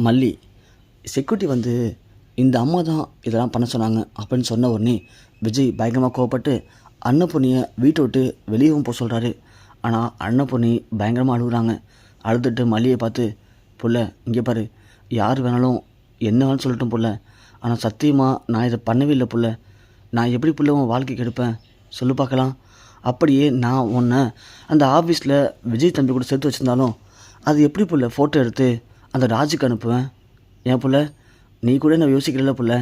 மல்லி செக்யூரிட்டி வந்து இந்த அம்மா தான் இதெல்லாம் பண்ண சொன்னாங்க அப்படின்னு சொன்ன உடனே விஜய் பயங்கரமாக கோவப்பட்டு அன்னபூர்ணியை வீட்டை விட்டு வெளியவும் போக சொல்கிறாரு. ஆனால் அன்னபூர்ணி பயங்கரமாக அழுகுறாங்க. அழுதுட்டு மல்லியை பார்த்து, புள்ள இங்கே பாரு, யார் வேணாலும் என்ன வேணாலும் சொல்லட்டும் புள்ள, ஆனால் சத்தியமாக நான் இதை பண்ணவே இல்லை புள்ள. நான் எப்படி புள்ள உன் வாழ்க்கைக்கு எடுப்பேன் சொல்லு பார்க்கலாம். அப்படியே நான் உன்னை அந்த ஆஃபீஸில் விஜய் தம்பி கூட சேர்த்து வச்சுருந்தாலும் அது எப்படி புள்ள ஃபோட்டோ எடுத்து அந்த ராஜுக்கு அனுப்புவேன்? ஏன் புள்ள, நீ கூட நான் யோசிக்கிறல புள்ள.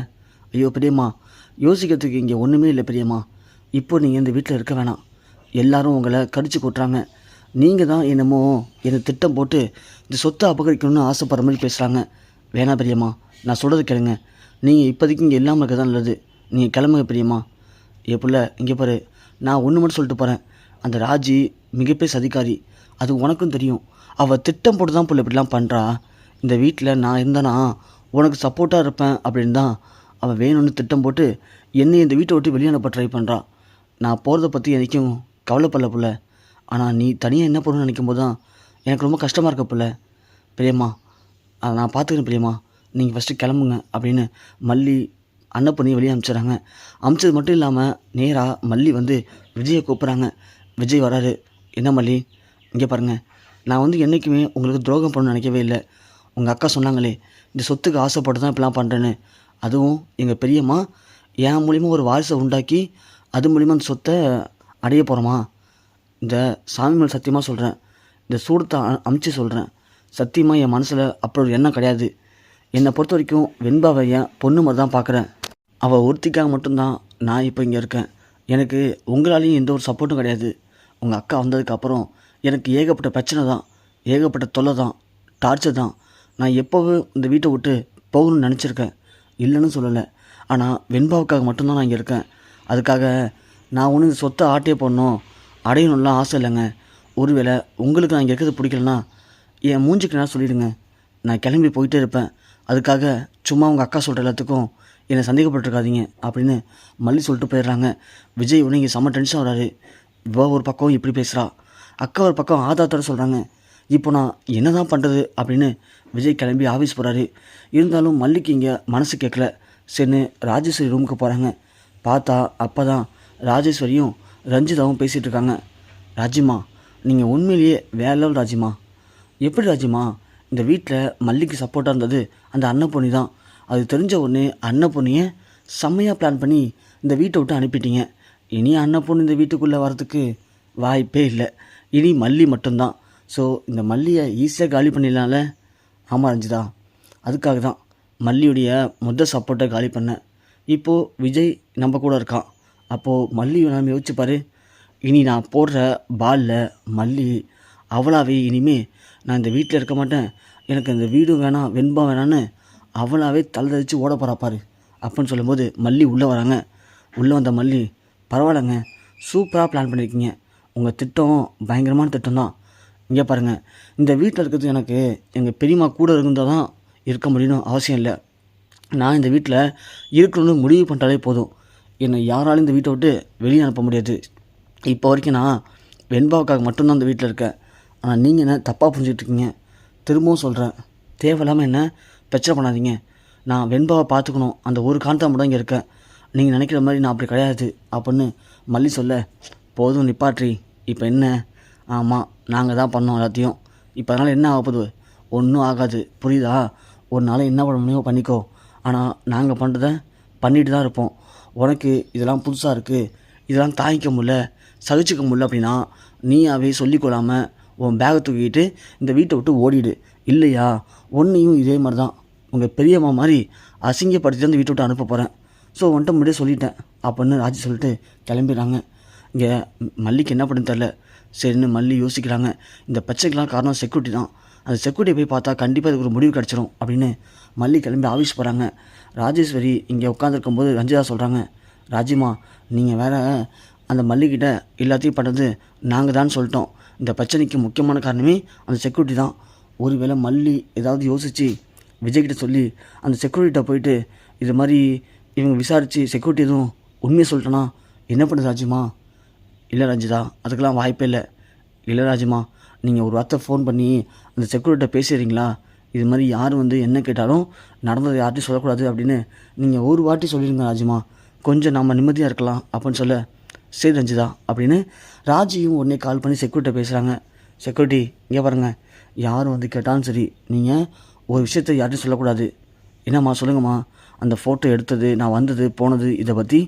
ஐயோ பெரியம்மா, யோசிக்கிறதுக்கு இங்கே ஒன்றுமே இல்லை பெரியம்மா. இப்போ நீங்கள் இந்த வீட்டில் இருக்க வேணாம். எல்லாரும் உங்களை கடிச்சு கொட்டுறாங்க. நீங்கள் தான் என்னமோ என்னை திட்டம் போட்டு இந்த சொத்தை அபகரிக்கணும்னு ஆசைப்படுற மாதிரி பேசுகிறாங்க. வேணாம் பெரியம்மா, நான் சொல்கிறது கேளுங்க. நீங்கள் இப்போதைக்கு இங்கே இல்லாமல் இருக்க தான் நல்லது. நீங்கள் கிளம்புங்க பெரியம்மா. புள்ள இங்கே பாரு, நான் ஒன்று மட்டும் சொல்லிட்டு போகிறேன். அந்த ராஜி மிகப்பெரிய சதிகாரி, அது உனக்கும் தெரியும். அவள் திட்டம் போட்டு தான் புள்ள இப்படிலாம் பண்ணுறா. இந்த வீட்டில் நான் இருந்தேன்னா உனக்கு சப்போர்ட்டாக இருப்பேன் அப்படின்னு தான் அவள் வேணும்னு திட்டம் போட்டு என்னை இந்த வீட்டை விட்டு வெளியே அனுப்ப ட்ரை பண்ணுறா. நான் போகிறத பற்றி எனக்கும் கவலைப்படல புள்ள. ஆனால் நீ தனியாக என்ன பண்ணணும்னு நினைக்கும் போது தான் எனக்கு ரொம்ப கஷ்டமாக இருக்க புள்ள. பெரியம்மா, அதை நான் பார்த்துக்கிறேன் பெரியம்மா, நீங்கள் ஃபஸ்ட்டு கிளம்புங்க அப்படின்னு மல்லி அன்னப்பண்ணி வெளியே அனுப்பிச்சிடுறாங்க. அனுப்பிச்சது மட்டும் இல்லாமல் நேராக மல்லி வந்து விஜயை கூப்பிட்றாங்க. விஜய் வராரு. என்ன மல்லி, இங்கே பாருங்கள், நான் வந்து என்றைக்குமே உங்களுக்கு துரோகம் பண்ணணும்னு நினைக்கவே இல்லை. உங்கள் அக்கா சொன்னாங்களே இந்த சொத்துக்கு ஆசைப்பட்டு தான் இப்படிலாம் பண்ணுறேன்னு. அதுவும் எங்கள் பெரியம்மா என் மூலிமா ஒரு வாரிசை உண்டாக்கி அது மூலிமா அந்த சொத்தை அடைய போகிறோமா? இந்த சாமி மேல் சத்தியமாக சொல்கிறேன், இந்த சூடத்தை அமுச்சு சொல்கிறேன், சத்தியமாக என் மனசில் அப்படி ஒரு எண்ணம் கிடையாது. என்னை பொறுத்த வரைக்கும் வெண்பாவை என் பொண்ணு மாதிரி தான் பார்க்குறேன். அவள் ஒருத்திக்காக மட்டும்தான் நான் இப்போ இங்கே இருக்கேன். எனக்கு உங்களாலேயும் எந்த ஒரு சப்போர்ட்டும் கிடையாது. உங்கள் அக்கா வந்ததுக்கப்புறம் எனக்கு ஏகப்பட்ட பிரச்சனை தான், ஏகப்பட்ட தொல்லை தான், டார்ச்சர் தான். நான் எப்போவும் இந்த வீட்டை விட்டு போகணும்னு நினச்சிருக்கேன், இல்லைன்னு சொல்லலை. ஆனால் வெண்பாவுக்காக மட்டும்தான் நான் இங்கே இருக்கேன். அதுக்காக நான் ஒன்றும் இந்த சொத்தை ஆட்டே போடணும் அடையணும்லாம் ஆசை இல்லைங்க. ஒருவேளை உங்களுக்கு நான் இங்கே இருக்கிறது பிடிக்கலன்னா என் மூஞ்சிக்கு நான் சொல்லிவிடுங்க, நான் கிளம்பி போயிட்டே இருப்பேன். அதுக்காக சும்மா உங்கள் அக்கா சொல்கிற எல்லாத்துக்கும் என்னை சந்தேகப்பட்டிருக்காதீங்க அப்படின்னு மல்லி சொல்லிட்டு போயிடுறாங்க. விஜய் ஒன்று இங்கே செம்ம டென்ஷன் வராரு. இவ ஒரு பக்கம் இப்படி பேசுகிறா, அக்கா ஒரு பக்கம் ஆதாரத்தோட சொல்கிறாங்க. இப்போ நான் என்ன தான் பண்ணுறது அப்படின்னு விஜய் கிளம்பி ஆஃபீஸ் போகிறாரு. இருந்தாலும் மல்லிக்கு இங்கே மனசு கேட்கல. சரின்னு ராஜேஸ்வரி ரூமுக்கு போகிறாங்க. பார்த்தா அப்போ தான் ராஜேஸ்வரியும் ரஞ்சிதாவும் பேசிகிட்டு இருக்காங்க. ராஜிமா, நீங்கள் உண்மையிலேயே வேற லெவல் ராஜிமா. எப்படி ராஜிமா, இந்த வீட்டில் மல்லிக்கு சப்போர்ட்டாக இருந்தது அந்த அன்னப்பொண்ணி தான். அது தெரிஞ்ச உடனே அன்னப்பொண்ணியை செம்மையாக பிளான் பண்ணி இந்த வீட்டை விட்டு அனுப்பிட்டீங்க. இனி அன்னப்பொண்ணு இந்த வீட்டுக்குள்ளே வரதுக்கு வாய்ப்பே இல்லை. இனி மல்லி மட்டும்தான். ஸோ இந்த மல்லியை ஈஸியாக காலி பண்ணிடலாம்ல? ஆமாம் ரஞ்சிதா, அதுக்காக தான் மல்லியுடைய மொத்த சப்போர்ட்டை காலி பண்ணேன். இப்போது விஜய் நம்ம கூட இருக்கான். அப்போது மல்லி நாம் யோசிச்சுப்பார். இனி நான் போடுற பாலில் மல்லி அவளாவே இனிமே நான் இந்த வீட்டில் இருக்க மாட்டேன், எனக்கு இந்த வீடும் வேணாம் வெண்பா வேணான்னு அவளாவே தழுதழிச்சு ஓட போகிறாப்பாரு அப்படின்னு சொல்லும்போது மல்லி உள்ளே வராங்க. உள்ளே வந்த மல்லி, பரவாயில்லைங்க, சூப்பராக பிளான் பண்ணியிருக்கீங்க, உங்கள் திட்டம் பயங்கரமான திட்டம் தான். இங்கே பாருங்கள், இந்த வீட்டில் இருக்கிறது எனக்கு எங்கள் பெரியம்மா கூட இருந்தால் தான் இருக்க முடியும்னு அவசியம் இல்லை. நான் இந்த வீட்டில் இருக்கணும்னு முடிவு பண்ணிட்டாலே போதும். என்னை யாராலும் இந்த வீட்டை விட்டு வெளியே அனுப்ப முடியாது. இப்போ வரைக்கும் நான் வெண்பாவுக்காக மட்டும்தான் இந்த வீட்டில் இருக்கேன். ஆனால் நீங்கள் என்ன தப்பாக புரிஞ்சுட்ருக்கீங்க. திரும்பவும் சொல்கிறேன், தேவையில்லாமல் என்ன பிரச்சனை பண்ணாதீங்க. நான் வெண்பாவை பார்த்துக்கணும், அந்த ஒரு காரணத்தை மட்டும் இங்கே இருக்கேன். நீங்கள் நினைக்கிற மாதிரி நான் அப்படி கிடையாது அப்படின்னு மல்லி சொல்ல, போதும் நிப்பாட்ரி, இப்போ என்ன? ஆமாம், நாங்கள் தான் பண்ணோம் எல்லாத்தையும். இப்போ அதனால் என்ன ஆகப்போகுது? ஒன்றும் ஆகாது, புரியுதா? ஒரு நாள் என்ன பண்ண முடியுமோ பண்ணிக்கோ. ஆனால் நாங்கள் பண்ணுறத பண்ணிட்டு தான் இருப்போம். உனக்கு இதெல்லாம் புதுசாக இருக்குது, இதெல்லாம் தாங்கிக்க முடியல, சகிச்சிக்க முடியல அப்படின்னா நீயாவே சொல்லிக்கொள்ளாமல் உன் பேகை தூக்கிட்டு இந்த வீட்டை விட்டு ஓடிடு. இல்லையா ஒன்றையும் இதே மாதிரி தான் உங்கள் பெரியம்மா மாதிரி அசிங்கப்படுத்தி தான் இந்த வீட்டை விட்டு அனுப்ப போகிறேன். ஸோ வந்துட்டு முன்னாடியே சொல்லிட்டேன் அப்படின்னு ராஜி சொல்லிட்டு கிளம்பிடுறாங்க. இங்கே மல்லிக்கு என்ன பண்ணுன்னு தெரில. சரின்னு மல்லி யோசிக்கிறாங்க. இந்த பிரச்சனைக்கெலாம் காரணம் செக்யூரிட்டி தான். அந்த செக்யூரிட்டியை போய் பார்த்தா கண்டிப்பாக அதுக்கு ஒரு முடிவு கிடச்சிரும் அப்படின்னு மல்லி கிளம்பி ஆஃபீஸ் போகிறாங்க. ராஜேஸ்வரி இங்கே உட்காந்துருக்கும்போது ரஞ்சிதா சொல்கிறாங்க, ராஜிமா, நீங்கள் வேறு அந்த மல்லிக்கிட்ட எல்லாத்தையும் பண்ணுறது நாங்கள் தான் சொல்லிட்டோம். இந்த பிரச்சனைக்கு முக்கியமான காரணமே அந்த செக்யூரிட்டி தான். ஒருவேளை மல்லி ஏதாவது யோசித்து விஜய்கிட்ட சொல்லி அந்த செக்யூரிட்டிகிட்ட போயிட்டு இது மாதிரி இவங்க விசாரித்து செக்யூரிட்டி எதுவும் உண்மையை சொல்லிட்டேன்னா என்ன பண்ணுது ராஜிமா? இல்லை ரஞ்சிதா, அதுக்கெல்லாம் வாய்ப்பே இல்லை. இல்லை ராஜிமா, நீங்கள் ஒரு வார்த்தை ஃபோன் பண்ணி அந்த செக்யூரிட்டிகிட்ட பேசிடுறீங்களா? இது மாதிரி யார் வந்து என்ன கேட்டாலும் நடந்ததை யார்ட்டையும் சொல்லக்கூடாது அப்படின்னு நீங்கள் ஒரு வாட்டி சொல்லிடுங்க ராஜிமா, கொஞ்சம் நம்ம நிம்மதியாக இருக்கலாம் அப்படின்னு சொல்ல, சரி ரஞ்சிதா அப்படின்னு ராஜியும் உடனே கால் பண்ணி செக்யூரிட்ட பேசுகிறாங்க. செக்யூரிட்டி இங்கே பாருங்கள், யார் வந்து கேட்டாலும் சரி நீங்கள் ஒரு விஷயத்தை யார்ட்டையும் சொல்லக்கூடாது. என்னம்மா சொல்லுங்கம்மா, அந்த ஃபோட்டோ எடுத்தது, நான் வந்தது போனது இதை பற்றி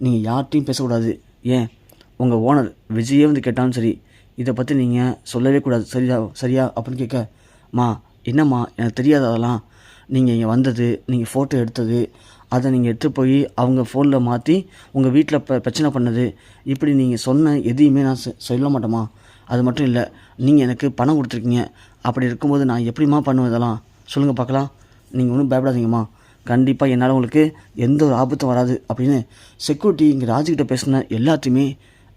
நீங்கள் யார்ட்டையும் பேசக்கூடாது. ஏன் உங்கள் ஓனர் விஜயே வந்து கேட்டாலும் சரி இதை பற்றி நீங்கள் சொல்லவே கூடாது, சரியா அப்படின்னு கேட்க, மா என்னம்மா எனக்கு தெரியாது அதெல்லாம், நீங்கள் இங்கே வந்தது, நீங்கள் ஃபோட்டோ எடுத்தது, அதை நீங்கள் எடுத்து போய் அவங்க ஃபோனில் மாற்றி உங்கள் வீட்டில் பிரச்சனை பண்ணது, இப்படி நீங்கள் சொன்ன எதையுமே நான் சொல்ல மாட்டேம்மா. அது மட்டும் இல்லை, நீங்கள் எனக்கு பணம் கொடுத்துருக்கீங்க, அப்படி இருக்கும்போது நான் எப்படிம்மா பண்ணுவேன் இதெல்லாம் சொல்லுங்கள் பார்க்கலாம். நீங்கள் ஒன்றும் பயப்படாதீங்கம்மா, கண்டிப்பாக என்னால் உங்களுக்கு எந்த ஒரு ஆபத்தும் வராது அப்படின்னு செக்யூரிட்டி இங்கே ராஜுக்கிட்ட பேசின எல்லாத்தையுமே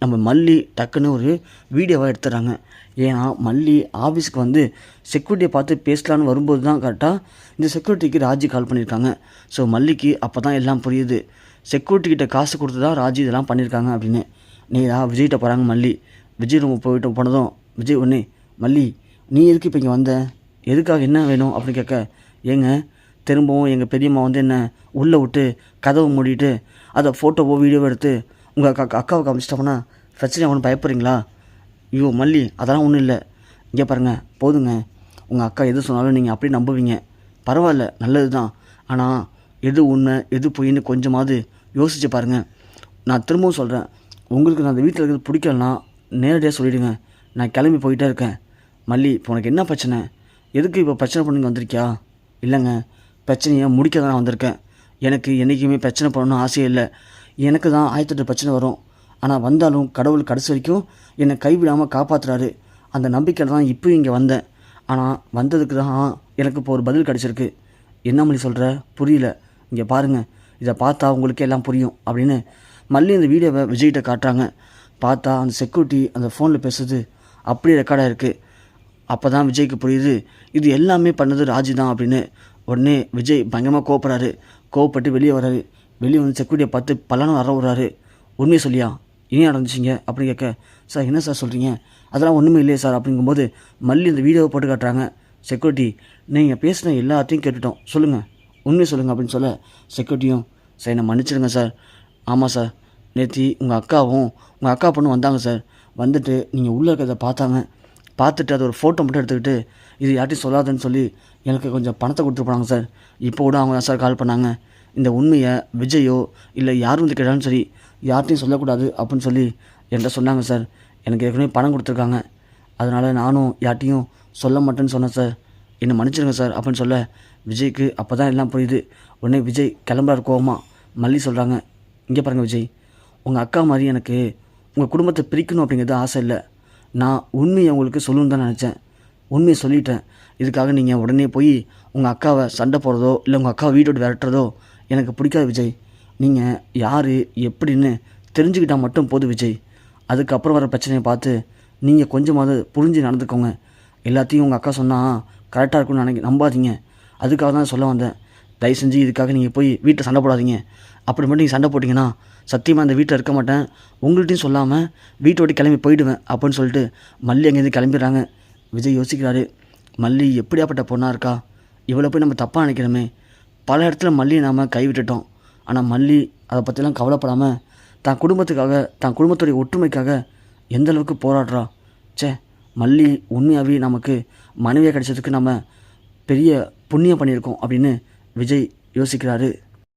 நம்ம மல்லி டக்குன்னு ஒரு வீடியோவாக எடுத்துடுறாங்க. ஏன்னா மல்லி ஆஃபீஸுக்கு வந்து செக்யூரிட்டியை பார்த்து பேசலான்னு வரும்போது தான் கரெக்டாக இந்த செக்யூரிட்டிக்கு ராஜி கால் பண்ணியிருக்காங்க. ஸோ மல்லிக்கு அப்போ தான் எல்லாம் புரியுது, செக்யூரிட்டிக்கிட்ட காசு கொடுத்து தான் ராஜி இதெல்லாம் பண்ணியிருக்காங்க அப்படின்னு. நேராக விஜய்கிட்ட போகிறாங்க மல்லி. விஜய் ரூம் போனதும் விஜய் ஒன்று, மல்லி நீ எதுக்கு இப்போ இங்கே வந்த, எதுக்காக என்ன வேணும் அப்படின்னு கேட்க, ஏங்க திரும்பவும் எங்கள் பெரியம்மா வந்து என்ன உள்ளே விட்டு கதவை மூடிட்டு அதை ஃபோட்டோவோ வீடியோவோ எடுத்து உங்கள் அக்காவை காமிச்சிட்டோம்னா பிரச்சனை ஒன்று பயப்படுறீங்களா? ஐயோ மல்லி அதெல்லாம் ஒன்றும் இல்லை, இங்கே பாருங்கள் போதுங்க, உங்கள் அக்கா எது சொன்னாலும் நீங்கள் அப்படியே நம்புவீங்க, பரவாயில்ல நல்லது தான், ஆனால் எது உண்மை எது பொய்ன்னு கொஞ்சமாவது யோசிச்சு பாருங்கள். நான் திரும்பவும் சொல்கிறேன், உங்களுக்கு நான் அந்த வீட்டில் இருக்கிறது பிடிக்கலனா நேரடியாக சொல்லிவிடுங்க, நான் கிளம்பி போயிட்டே இருக்கேன். மல்லி இப்போ உனக்கு என்ன பிரச்சனை, எதுக்கு இப்போ பிரச்சனை பண்ணி வந்திருக்கியா? இல்லைங்க, பிரச்சனையை முடிக்க தான் நான் வந்திருக்கேன், எனக்கு என்றைக்குமே பிரச்சனை பண்ணணும்னு ஆசையே இல்லை, எனக்கு தான் 1008 பிரச்சனை வரும், ஆனால் வந்தாலும் கடவுள் கடைசி வரைக்கும் என்னை கைவிடாமல் காப்பாற்றுறாரு, அந்த நம்பிக்கையில் தான் இப்போயும் இங்கே வந்தேன், ஆனால் வந்ததுக்கு தான் எனக்கு இப்போ ஒரு பதில் கிடச்சிருக்கு. என்ன மல்லி சொல்கிற புரியல, இங்கே பாருங்கள் இதை பார்த்தா உங்களுக்கே எல்லாம் புரியும் அப்படின்னு மல்லி இந்த வீடியோவை விஜய்கிட்ட காட்டுறாங்க. பார்த்தா அந்த செக்யூரிட்டி அந்த ஃபோனில் பேசுறது அப்படியே ரெக்கார்டாக இருக்குது. அப்போ தான் விஜய்க்கு புரியுது இது எல்லாமே பண்ணது ராஜி தான் அப்படின்னு. உடனே விஜய் பயங்கரமாக கோவப்பட்டு வெளியே வராரு. வெளியே வந்து செக்யூரிட்டியை பார்த்து பல்லான வர விடுறாரு. உண்மையை சொல்லியா, இனி நடந்துச்சிங்க அப்படின்னு கேட்க, சார் என்ன சார் சொல்கிறீங்க, அதெல்லாம் ஒன்றுமே இல்லையே சார் அப்படிங்கும்போது மல்லி இந்த வீடியோவை போட்டு காட்டுறாங்க. செக்யூரிட்டி நீங்கள் பேசின எல்லாத்தையும் கேட்டுட்டோம், சொல்லுங்கள் உண்மையை சொல்லுங்கள் அப்படின்னு சொல்ல, செக்யூரிட்டியும் சார் என்னை மன்னிச்சிடுங்க சார், ஆமாம் சார் நேற்று உங்கள் அக்காவும் உங்கள் அக்கா பொண்ணு வந்தாங்க சார், வந்துட்டு நீங்கள் உள்ளே இருக்கிறத பார்த்துட்டு அதை ஒரு ஃபோட்டோ மட்டும் எடுத்துக்கிட்டு இது யார்ட்டையும் சொல்லாதுன்னு சொல்லி எனக்கு கொஞ்சம் பணத்தை கொடுத்துட்டு போனாங்க சார். இப்போ கூட அவங்க தான் சார் கால் பண்ணாங்க, இந்த உண்மையை விஜயோ இல்லை யாரும் வந்து கேட்டாலும் சரி யார்ட்டையும் சொல்லக்கூடாது அப்படின்னு சொல்லி என்கிட்ட சொன்னாங்க சார். எனக்கு ஏற்கனவே பணம் கொடுத்துருக்காங்க, அதனால் நானும் யார்ட்டையும் சொல்ல மாட்டேன்னு சொன்னேன் சார், என்னை மன்னிச்சிருங்க சார் அப்படின்னு சொல்ல, விஜய்க்கு அப்போ தான் எல்லாம் புரியுது. உடனே விஜய் கிளம்புறாரு கோவமா. மல்லி சொல்கிறாங்க, இங்கே பாருங்கள் விஜய், உங்கள் அக்கா மாதிரி எனக்கு உங்கள் குடும்பத்தை பிரிக்கணும் அப்படிங்கிறது ஆசை இல்லை, நான் உண்மையை உங்களுக்கு சொல்லணுன்னு தான் நினச்சேன், உண்மையை சொல்லிட்டேன். இதுக்காக நீங்கள் உடனே போய் உங்கள் அக்காவை சண்டை போடுறதோ இல்லை உங்கள் அக்காவை வீட்டை விட்டு விரட்டுறதோ எனக்கு பிடிக்காது விஜய். நீங்கள் யார் எப்படின்னு தெரிஞ்சுக்கிட்டால் மட்டும் போதும் விஜய். அதுக்கப்புறம் வர பிரச்சனையை பார்த்து நீங்கள் கொஞ்சமாவது புரிஞ்சு நடந்துக்கோங்க. எல்லாத்தையும் உங்கள் அக்கா சொன்னால் கரெக்டாக இருக்குன்னு நம்பாதீங்க. அதுக்காக தான் சொல்ல வந்தேன். தயவு செஞ்சு இதுக்காக நீங்கள் போய் வீட்டில் சண்டை போடாதீங்க. அப்படி மட்டும் நீங்கள் சண்டை போட்டிங்கன்னா சத்தியமாக அந்த வீட்டில் இருக்க மாட்டேன், உங்கள்கிட்டையும் சொல்லாமல் வீட்டை விட்டு கிளம்பி போயிடுவேன் அப்படின்னு சொல்லிட்டு மல்லி அங்கேருந்து கிளம்பிடுறாங்க. விஜய் யோசிக்கிறாரு, மல்லி எப்படியாப்பட்ட பொண்ணாக இருக்கா, இவ்வளோ போய் நம்ம தப்பாக நினைக்கிறோமே. பல இடத்துல மல்லியை நாம் கைவிட்டுட்டோம், ஆனால் மல்லி அதை பற்றிலாம் கவலைப்படாமல் தான் குடும்பத்துக்காக தான் குடும்பத்துடைய ஒற்றுமைக்காக எந்த அளவுக்கு போராடுறா. மல்லி உண்மையாகவே நமக்கு மனைவியாக கிடைச்சதுக்கு நம்ம பெரிய புண்ணியம் பண்ணியிருக்கோம் அப்படின்னு விஜய் யோசிக்கிறாரு.